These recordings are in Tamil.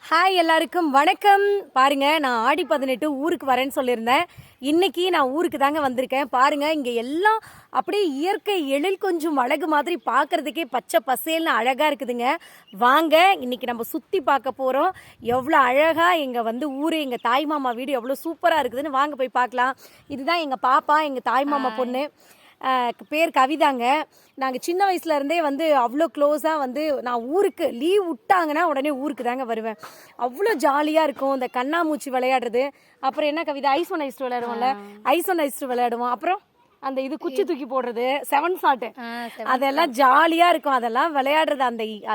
ஹாய் எல்லாருக்கும் வணக்கம். பாருங்க, நான் ஆடி 18 ஊருக்கு வரேன்னு சொல்லியிருந்தேன். இன்னைக்கு நான் ஊருக்கு தாங்க வந்திருக்கேன். பாருங்க, இங்க எல்லாம் அப்படியே இயற்கை எழில் கொஞ்சம் அழகு மாதிரி பார்க்கறதுக்கே பச்சை பசேல்னு அழகா இருக்குதுங்க. வாங்க, இன்னைக்கு நம்ம சுத்தி பார்க்க போறோம். எவ்வளோ அழகா எங்க ஊரு, எங்க தாய் மாமா வீடு எவ்வளோ சூப்பரா இருக்குதுன்னு வாங்க போய் பார்க்கலாம். இதுதான் எங்க பாப்பா, எங்க தாய் மாமா பொண்ணு. பேர் கவிதாங்க. நாங்கள் சின்ன வயசுலேருந்தே அவ்வளோ க்ளோஸாக நான் ஊருக்கு லீவ் விட்டாங்கன்னா உடனே ஊருக்கு தாங்க வருவேன். அவ்வளோ ஜாலியாக இருக்கும். இந்த கண்ணாமூச்சி விளையாடுறது, அப்புறம் என்ன கவிதா, ஐஸ் ஒன் ஐஸ் விளையாடுவோம்ல, ஐஸ் ஒன் ஐஸ் விளையாடுவோம். அப்புறம் அந்த இது குச்சி தூக்கி போடுறது, 7 ஷாட்டு, அதெல்லாம் ஜாலியாக இருக்கும். அதெல்லாம் விளையாடுறது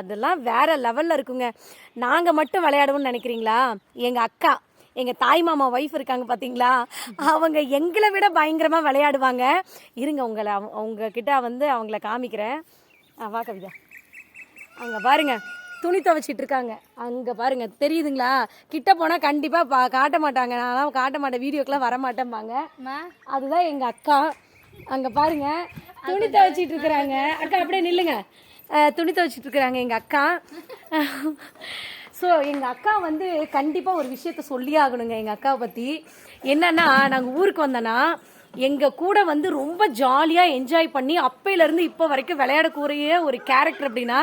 அதெல்லாம் வேற லெவலில் இருக்குங்க. நாங்கள் மட்டும் விளையாடுவோம்னு நினைக்கிறீங்களா? எங்கள் அக்கா, எங்கள் தாய் மாமா ஒய்ஃப் இருக்காங்க பார்த்தீங்களா, அவங்க எங்களை விட பயங்கரமாக விளையாடுவாங்க. இருங்க, உங்ககிட்ட அவங்கள காமிக்கிறேன். வா கவிதா, அங்கே பாருங்க துணி துவைச்சிட்டு இருக்காங்க. அங்கே பாருங்க, தெரியுதுங்களா? கிட்ட போனால் கண்டிப்பாக காட்ட மாட்டாங்க. நான் காட்ட மாட்டேன், வீடியோக்கெலாம் வர மாட்டேன்பாங்க. அதுதான் எங்கள் அக்கா. அங்கே பாருங்க, துணி துவைச்சிட்டு இருக்கிறாங்க. அக்கா அப்படியே நில்லுங்க. துணி துவைச்சிட்டு இருக்கிறாங்க எங்கள் அக்கா. ஸோ எங்கள் அக்கா கண்டிப்பாக ஒரு விஷயத்த சொல்லி ஆகணுங்க எங்கள் அக்காவை பற்றி. என்னன்னா, நாங்கள் ஊருக்கு வந்தோன்னா எங்கள் கூட ரொம்ப ஜாலியாக என்ஜாய் பண்ணி அப்பையிலேருந்து இப்போ வரைக்கும் விளையாடக்கூடிய ஒரு கேரக்டர் அப்படின்னா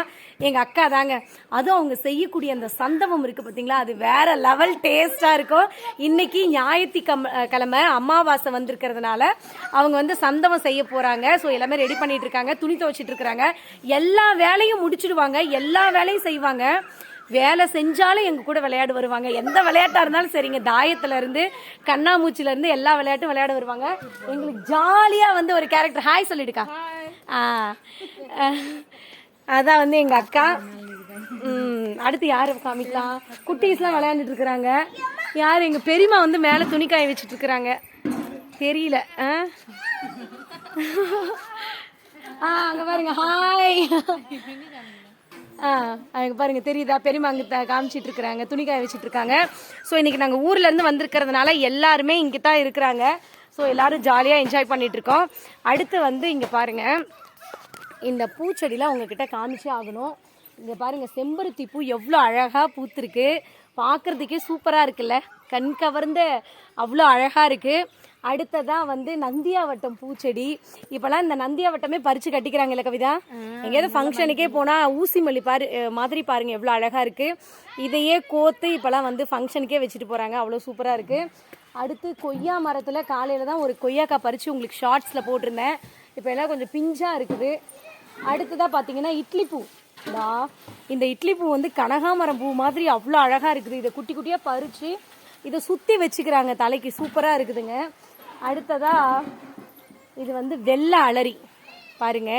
எங்கள் அக்கா தாங்க. அதுவும் அவங்க செய்யக்கூடிய அந்த சந்தவம் இருக்குது பார்த்தீங்களா, அது வேற லெவல் டேஸ்ட்டாக இருக்கும். இன்னைக்கு ஞாயிற்றுக்கிழமை அமாவாசை வந்திருக்கிறதுனால அவங்க சந்தவம் செய்ய போகிறாங்க. ஸோ எல்லாமே ரெடி பண்ணிட்டு இருக்காங்க, துணி துவைச்சிட்டு இருக்கிறாங்க. எல்லா வேலையும் முடிச்சிடுவாங்க, எல்லா வேலையும் செய்வாங்க. வேலை செஞ்சாலும் எங்க கூட விளையாட வருவாங்க. எந்த விளையாட்டா இருந்தாலும் சரிங்க, தாயத்துல இருந்து கண்ணாமூச்சில இருந்து எல்லா விளையாட்டும் விளையாட வருவாங்க. எங்களுக்கு ஜாலியா ஒரு கேரக்டர். ஹாய் சொல்லிடுக்கா. அதான் எங்க அக்கா. அடுத்து யாரு காமிக்கலாம்? குட்டீஸ்லாம் விளையாண்டுட்டு இருக்கிறாங்க. யாரு? எங்க பெரியமா மேல துணி காய வச்சுட்டு இருக்கிறாங்க. தெரியல. அங்க பாருங்க. ஹாய். அங்கே பாருங்க, தெரியுதா? பெரியமா அங்கே காமிச்சிட்டு இருக்கிறாங்க, துணிக்காய வச்சுட்டு இருக்காங்க. ஸோ இன்னைக்கு நாங்கள் ஊர்ல இருந்து வந்திருக்கிறதுனால எல்லாருமே இங்கே தான் இருக்கிறாங்க. ஸோ எல்லாரும் ஜாலியாக என்ஜாய் பண்ணிட்டு இருக்கோம். அடுத்து இங்கே பாருங்க, இந்த பூச்செடியில் உங்ககிட்ட காமிச்சே ஆகணும். இங்கே பாருங்க, செம்பருத்தி பூ எவ்வளோ அழகாக பூத்துருக்கு. பார்க்கறதுக்கே சூப்பராக இருக்குல்ல, கண் கவர்ந்த அவ்வளோ அழகாக இருக்குது. அடுத்ததான் நந்தியாவட்டம் பூச்செடி. இப்பெல்லாம் இந்த நந்தியாவட்டமே பறிச்சு கட்டிக்கிறாங்கல்ல கவிதா. எங்கேயாவது ஃபங்க்ஷனுக்கே போனால் ஊசி மல்லி மாதிரி பாருங்க எவ்வளோ அழகா இருக்கு. இதையே கோத்து இப்பெல்லாம் ஃபங்க்ஷனுக்கே வச்சுட்டு போறாங்க. அவ்வளோ சூப்பரா இருக்கு. அடுத்து கொய்யா மரத்துல காலையில தான் ஒரு கொய்யாக்காய் பறிச்சு உங்களுக்கு ஷார்ட்ஸ்ல போட்டிருந்தேன். இப்போ எல்லாம் கொஞ்சம் பிஞ்சா இருக்குது. அடுத்ததான் பார்த்தீங்கன்னா இட்லி பூ. இந்த இட்லி பூ கனகாமரம் பூ மாதிரி அவ்வளோ அழகா இருக்குது. இதை குட்டி குட்டியா பறிச்சு இதை சுத்தி வச்சுக்கிறாங்க தலைக்கு. சூப்பரா இருக்குதுங்க. அடுத்ததா இது வெள்ளை அலரி. பாருங்க,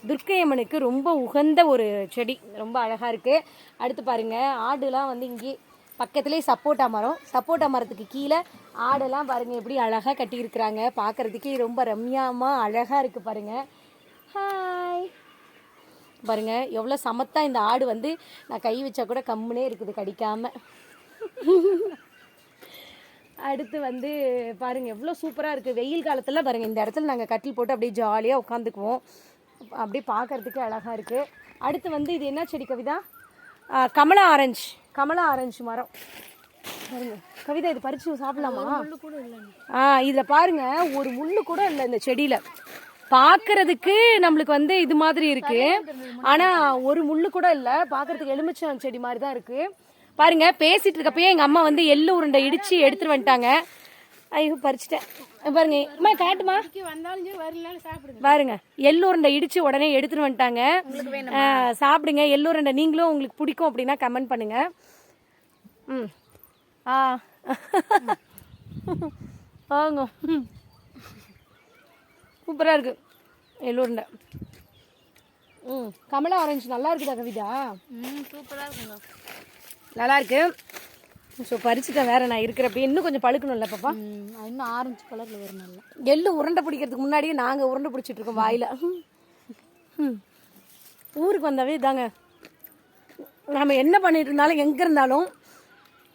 துர்க்கையம்மனுக்கு ரொம்ப உகந்த ஒரு செடி, ரொம்ப அழகா இருக்கு. அடுத்து பாருங்க, ஆடுலாம் இங்கே பக்கத்துலேயே சப்போட்டா மரம். சப்போட்டா மரத்துக்கு கீழே ஆடெல்லாம் பாருங்க எப்படி அழகா கட்டி இருக்கிறாங்க. பார்க்கறதுக்கே ரொம்ப ரம்யாமா அழகா இருக்கு. பாருங்க, ஹாய். பாருங்க எவ்வளோ சமத்தா இந்த ஆடு நான் கை வச்சா கூட கம்முனே இருக்குது, கடிக்காம. அடுத்து பாருங்க எவ்வளோ சூப்பராக இருக்குது. வெயில் காலத்தில் பாருங்கள், இந்த இடத்துல நாங்கள் கட்டில் போட்டு அப்படியே ஜாலியாக உட்காந்துக்குவோம். அப்படியே பார்க்கறதுக்கு அழகாக இருக்குது. அடுத்து இது என்ன செடி கவிதா? கமலா ஆரஞ்சு மரம். பாருங்க கவிதா, இது பறிச்சு சாப்பிடலாமா? இதில் பாருங்க, ஒரு முள்ளு கூட இல்லை இந்த செடியில். பார்க்கறதுக்கு நம்மளுக்கு இது மாதிரி இருக்கு, ஆனால் ஒரு முள்ளு கூட இல்லை. பார்க்கறதுக்கு எலுமிச்சம் செடி மாதிரி தான் இருக்கு. பாருங்க, பேசிட்டு இருக்கப்பயே எங்க அம்மா எள்ளு உருண்டை இடிச்சு எடுத்துட்டு வந்துட்டாங்க. ஐயோ, பறிச்சுட்டேன். பாருங்க அம்மா, காட்டுமா. பாருங்க, எள்ளு உருண்டை இடிச்சு உடனே எடுத்துட்டு வந்துட்டாங்க. சாப்பிடுங்க எள்ளு உருண்டை. நீங்களும் உங்களுக்கு பிடிக்கும் அப்படின்னா கமெண்ட் பண்ணுங்க. வாங்க, சூப்பரா இருக்கு எள்ளு உருண்டை. கமலா ஆரஞ்சு நல்லா இருக்குதா கவிதா? சூப்பரா இருக்குங்க, நல்லா இருக்கு. ஸோ பறிச்சுட்டேன் வேற. நான் இருக்கிறப்ப இன்னும் கொஞ்சம் பழுக்கணும்ல பாப்பா, இன்னும் ஆரஞ்சு கலர்ல வரும். நல்லா எள்ளு உருண்டை பிடிக்கிறதுக்கு முன்னாடியே நாங்கள் உருண்டை பிடிச்சிட்டு இருக்கோம் வாயில. ஊருக்கு வந்தாவே இதாங்க, நம்ம என்ன பண்ணிட்டு இருந்தாலும் எங்கே இருந்தாலும்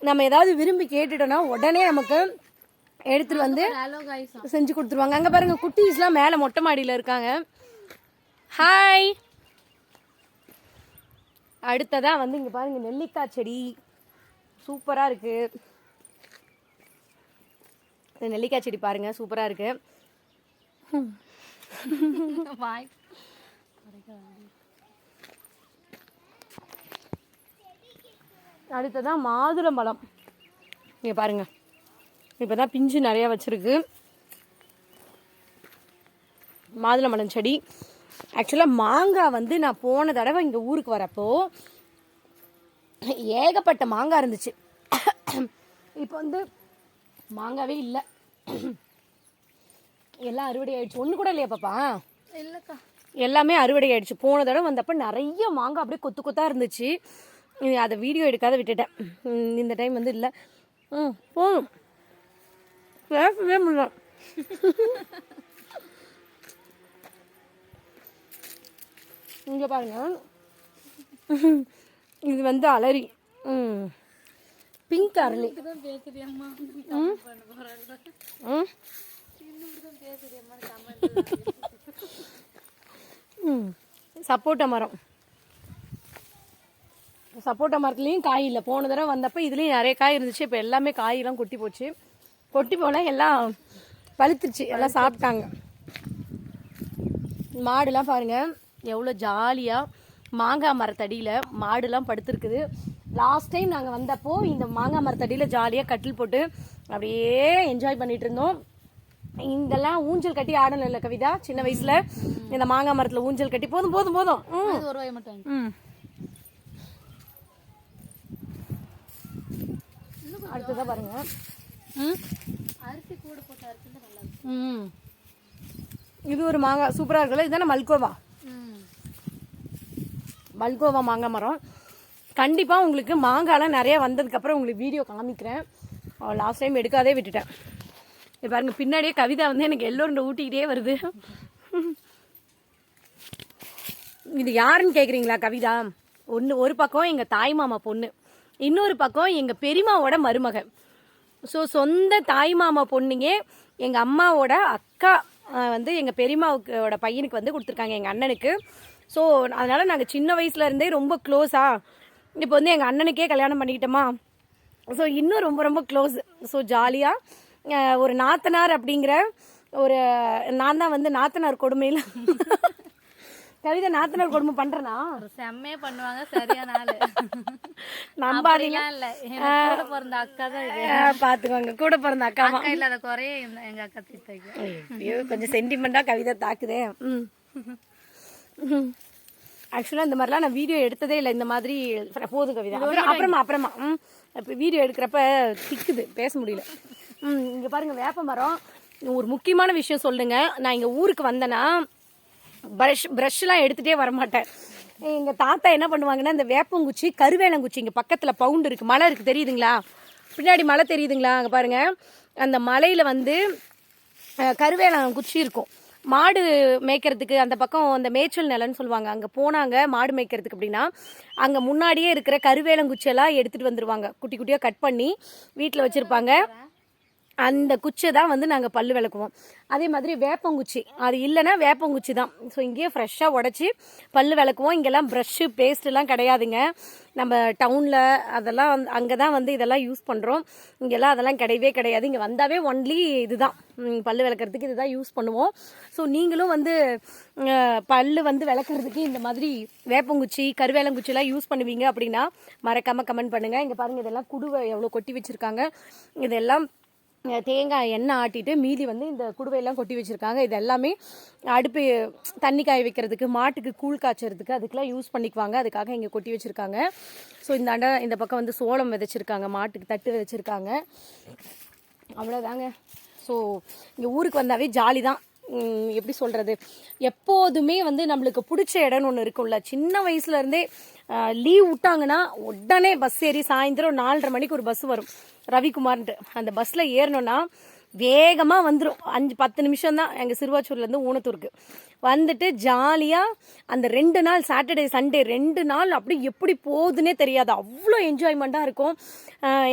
நம்ம ஏதாவது விரும்பி கேட்டுட்டோம்னா உடனே நமக்கு எடுத்துட்டு செஞ்சு கொடுத்துருவாங்க. அங்கே பாருங்க, குட்டீஸ்லாம் மேலே மொட்டை மாடியில் இருக்காங்க. ஹாய். அடுத்ததான் இங்கே பாருங்க, நெல்லிக்காய் செடி சூப்பராக இருக்குது. இந்த நெல்லிக்காய் செடி பாருங்கள், சூப்பராக இருக்குது. வாய் அடுத்ததான் மாதுளம்பழம். இங்கே பாருங்கள், இப்போ தான் பிஞ்சு நிறையா வச்சுருக்கு மாதுளம்பழம் செடி. ஆக்சுவலாக மாங்காய் வந்து நான் போன தடவை இங்கே ஊருக்கு வரப்போ ஏகப்பட்ட மாங்காய் இருந்துச்சு. இப்போ வந்து மாங்காவே இல்லை, எல்லாம் அறுவடை ஆயிடுச்சு. ஒன்று கூட இல்லையா பாப்பா? இல்லைக்கா, எல்லாமே அறுவடை ஆயிடுச்சு. போன தடவை வந்தப்போ நிறைய மாங்காய் அப்படியே கொத்து கொத்தாக இருந்துச்சு. அதை வீடியோ எடுக்காத விட்டுட்டேன். இந்த டைம் வந்து இல்லை. போதும், பேசவே முடியல. இங்கே பாருங்க, இது வந்து அலரி, பிங்க் அரளி. பேசுறியம்மா சப்போட்டா மரம். சப்போட்டா மரத்துலேயும் காய் இல்லை. போன தடவை வந்தப்போ இதுலேயும் நிறைய காய் இருந்துச்சு. இப்போ எல்லாமே காயெல்லாம் கொட்டி போச்சு. கொட்டி போனால் எல்லாம் பழுத்துருச்சு, எல்லாம் சாப்பிட்டாங்க. மாடுலாம் பாருங்கள் எவ்வளோ ஜாலியாக மாங்காய் மரத்தடியில் மாடுலாம் படுத்துருக்குது. லாஸ்ட் டைம் நாங்கள் வந்தப்போ இந்த மாங்காய் மரத்தடியில் ஜாலியாக கட்டில் போட்டு அப்படியே என்ஜாய் பண்ணிட்டு இருந்தோம். இங்கெல்லாம் ஊஞ்சல் கட்டி ஆடணும் இல்லை கவிதா? சின்ன வயசில் இந்த மாங்காய் மரத்தில் ஊஞ்சல் கட்டி போதும் போதும் போதும். ஒரு ரூபாய் மட்டும். அடுத்ததான் பாருங்க, அரிசி கூட போட்ட அரிசி நல்லா இருக்கு. இது ஒரு மாங்காய் சூப்பராக இருக்குல்ல. இதுதானே மல்கோவா? மல்கோவா மாங்காய் மரம். கண்டிப்பாக உங்களுக்கு மாங்காய்லாம் நிறையா வந்ததுக்கப்புறம் உங்களுக்கு வீடியோ காமிக்கிறேன். லாஸ்ட் டைம் எடுக்காதே விட்டுட்டேன். இப்போ பாருங்க, பின்னாடியே கவிதா வந்து எனக்கு எல்லோருண்ட ஊட்டிக்கிட்டே வருது. இது யாருன்னு கேட்குறீங்களா? கவிதா ஒரு பக்கம் எங்கள் தாய் மாமா பொண்ணு, இன்னொரு பக்கம் எங்கள் பெரியம்மாவோட மருமக. ஸோ சொந்த தாய் மாமா பொண்ணுங்க எங்கள் அம்மாவோட அக்கா வந்து எங்கள் பெரியம்மாவோட பையனுக்கு வந்து கொடுத்துருக்காங்க, எங்கள் அண்ணனுக்கு. ஸோ அதனால் நாங்கள் சின்ன வயசுலேருந்தே ரொம்ப க்ளோஸாக. இப்போ வந்து எங்கள் அண்ணனுக்கே கல்யாணம் பண்ணிக்கிட்டோமா, ஸோ இன்னும் ரொம்ப ரொம்ப க்ளோஸ். ஸோ ஜாலியாக ஒரு நாத்தனார் அப்படிங்கிற ஒரு, நான் தான் வந்து நாத்தனார் கொடுமையில் கவிதை நாத்தனார் கொடுமை பண்றேனா? செம்மையா பண்ணுவாங்க, சரியான ஆளு. நம்பாதீங்க, இல்ல கூட பிறந்த அக்கா தான் இது. பாத்துக்கோங்க, கூட பிறந்த அக்கா இல்லாத குறைய எங்க அக்கா தீர்த்தாங்க. ஐயோ, கொஞ்சம் சென்டிமெண்டா கவிதை தாக்குதே. ஆக்சுவலாக இந்த மாதிரிலாம் நான் வீடியோ எடுத்ததே இல்லை. இந்த மாதிரி போதும் கவிதை, அப்புறமா இப்போ வீடியோ எடுக்கிறப்ப திக்குது, பேச முடியல. இங்கே பாருங்க, வேப்ப மரம். ஒரு முக்கியமான விஷயம் சொல்லுங்க. நான் இங்கே ஊருக்கு வந்தேன்னா ப்ரஷ்லாம் எடுத்துகிட்டே வரமாட்டேன். எங்கள் தாத்தா என்ன பண்ணுவாங்கன்னா, இந்த வேப்பங்குச்சி கருவேலங்குச்சி இங்கே பக்கத்தில் பவுண்டு இருக்குது, மலை இருக்குது, தெரியுதுங்களா? பின்னாடி மலை தெரியுதுங்களா? அங்கே பாருங்கள், அந்த மலையில் வந்து கருவேலங்குச்சி இருக்கும். மாடு மேய்க்கிறதுக்கு அந்த பக்கம் அந்த மேய்ச்சல் நிலன்னு சொல்லுவாங்க, அங்கே போனாங்க மாடு மேய்க்கிறதுக்கு அப்படின்னா, அங்கே முன்னாடியே இருக்கிற கருவேலங்குச்சியெல்லாம் எடுத்துகிட்டு வந்துடுவாங்க. குட்டி குட்டியாக கட் பண்ணி வீட்டில் வச்சுருப்பாங்க. அந்த குச்சை தான் வந்து நாங்கள் பல் விளக்குவோம். அதே மாதிரி வேப்பங்குச்சி, அது இல்லைன்னா வேப்பங்குச்சி தான். ஸோ இங்கேயே ஃப்ரெஷ்ஷாக உடச்சி பல் விளக்குவோம். இங்கெல்லாம் ப்ரஷ்ஷு பேஸ்ட்டுலாம் கிடையாதுங்க. நம்ம டவுனில் அதெல்லாம் அங்கே தான் வந்து இதெல்லாம் யூஸ் பண்ணுறோம். இங்கெல்லாம் அதெல்லாம் கிடையவே கிடையாது. இங்கே வந்தாவே ஒன்லி இது தான், பல் விளக்குறதுக்கு இது தான் யூஸ் பண்ணுவோம். ஸோ நீங்களும் வந்து பல் வந்து விளக்குறதுக்கு இந்த மாதிரி வேப்பங்குச்சி கருவேலங்குச்சிலாம் யூஸ் பண்ணுவீங்க அப்படின்னா மறக்காமல் கமெண்ட் பண்ணுங்கள். இங்கே பாருங்கள், இதெல்லாம் குடுவை எவ்வளோ கொட்டி வச்சுருக்காங்க. இதெல்லாம் தேங்காய் எண்ணெய் ஆட்டிட்டு மீதி வந்து இந்த குடுவையெல்லாம் கொட்டி வச்சுருக்காங்க. இது எல்லாமே அடுப்பு தண்ணி காய வைக்கிறதுக்கு, மாட்டுக்கு கூழ் காய்ச்சறதுக்கு, அதுக்கெல்லாம் யூஸ் பண்ணிக்குவாங்க. அதுக்காக இங்கே கொட்டி வச்சுருக்காங்க. ஸோ இந்த பக்கம் வந்து சோளம் விதைச்சிருக்காங்க, மாட்டுக்கு தட்டு விதைச்சிருக்காங்க. அவ்வளோதாங்க. ஸோ இங்கே ஊருக்கு வந்தாவே ஜாலி தான். எப்படி சொல்கிறது, எப்போதுமே வந்து நம்மளுக்கு பிடிச்ச இடம்னு ஒன்று இருக்கும்ல. சின்ன வயசுலேருந்தே லீவ் விட்டாங்கன்னா உடனே பஸ் ஏறி சாயந்தரம் 4:30 மணிக்கு ஒரு பஸ் வரும், ரவிக்குமார்ன்ட்டு. அந்த பஸ்ஸில் ஏறணுன்னா வேகமாக வந்துடும். 5-10 நிமிஷம் தான் எங்கள் சிறுவாச்சூர்லேருந்து ஊனத்தூருக்கு வந்துட்டு ஜாலியாக அந்த 2 நாள் சாட்டர்டே சண்டே 2 நாள் அப்படி எப்படி போகுதுன்னே தெரியாது. அவ்வளோ என்ஜாய்மெண்ட்டாக இருக்கும்.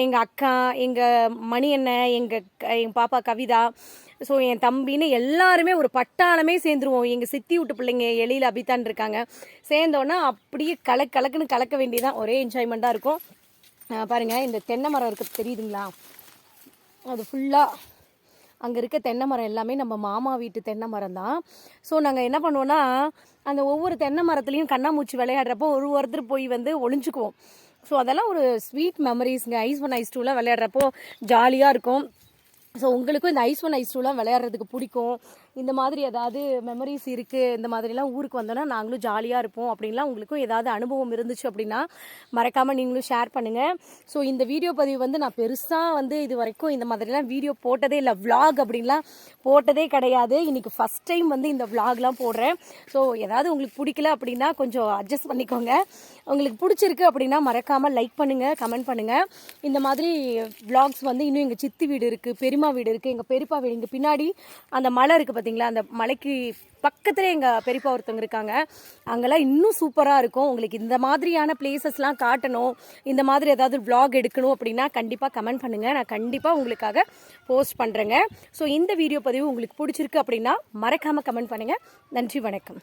எங்கள் அக்கா, எங்கள் மணி அண்ணன், எங்கள் பாப்பா கவிதா, ஸோ என் தம்பின்னு எல்லாருமே ஒரு பட்டாளமே சேர்ந்துருவோம். எங்கள் சித்தி விட்டு பிள்ளைங்க எழில் அபிதான் இருக்காங்க. சேர்ந்தோன்னா அப்படியே கலக்குன்னு கலக்க வேண்டியதான். ஒரே என்ஜாய்மெண்ட்டாக இருக்கும். பாருங்கள் இந்த தென்னை மரம் இருக்குது தெரியுதுங்களா, அது ஃபுல்லாக அங்கே இருக்க தென்னை மரம் எல்லாமே நம்ம மாமா வீட்டு தென்னை மரம் தான். ஸோ நாங்கள் என்ன பண்ணுவோன்னா, அந்த ஒவ்வொரு தென்னை மரத்துலேயும் கண்ணாமூச்சி விளையாடுறப்போ ஒருத்தர் போய் வந்து ஒளிஞ்சுக்குவோம். ஸோ அதெல்லாம் ஒரு ஸ்வீட் மெமரிஸ்ங்க. ஐஸ் 1 ஐஸ் 2லாம் விளையாடுறப்போ ஜாலியாக இருக்கும். ஸோ உங்களுக்கும் இந்த ஐஸ் 1 ஐஸ் 2லாம் விளையாடுறதுக்கு பிடிக்கும், இந்த மாதிரி ஏதாவது மெமரிஸ் இருக்குது, இந்த மாதிரிலாம் ஊருக்கு வந்தோன்னா நாங்களும் ஜாலியாக இருப்போம் அப்படின்லாம் உங்களுக்கும் ஏதாவது அனுபவம் இருந்துச்சு அப்படின்னா மறக்காமல் நீங்களும் ஷேர் பண்ணுங்கள். ஸோ இந்த வீடியோ பதிவு வந்து நான் பெருசாக வந்து இது வரைக்கும் இந்த மாதிரிலாம் வீடியோ போட்டதே இல்லை, விளாக் அப்படின்லாம் போட்டதே கிடையாது. இன்றைக்கி ஃபஸ்ட் டைம் வந்து இந்த விளாக்லாம் போடுறேன். ஸோ ஏதாவது உங்களுக்கு பிடிக்கல அப்படின்னா கொஞ்சம் அட்ஜஸ்ட் பண்ணிக்கோங்க. உங்களுக்கு பிடிச்சிருக்கு அப்படின்னா மறக்காமல் லைக் பண்ணுங்கள், கமெண்ட் பண்ணுங்கள். இந்த மாதிரி விளாக்ஸ் வந்து இன்னும் எங்கள் சித்தி வீடு இருக்குது, பெரியம்மா வீடு இருக்குது, எங்கள் பெரியப்பா வீடு இங்கே பின்னாடி அந்த மலை இருக்குது பார்த்தீங்களா, அந்த மலைக்கு பக்கத்துலேயே எங்கள் பெரியப்பா ஒருத்தவங்க இருக்காங்க. அங்கெல்லாம் இன்னும் சூப்பராக இருக்கும். உங்களுக்கு இந்த மாதிரியான பிளேசஸ்லாம் காட்டணும், இந்த மாதிரி ஏதாவது vlog எடுக்கணும் அப்படின்னா கண்டிப்பாக கமெண்ட் பண்ணுங்கள், நான் கண்டிப்பாக உங்களுக்காக போஸ்ட் பண்ணுறேங்க. ஸோ இந்த வீடியோ பதிவு உங்களுக்கு பிடிச்சிருக்கு அப்படின்னா மறக்காமல் கமெண்ட் பண்ணுங்கள். நன்றி, வணக்கம்.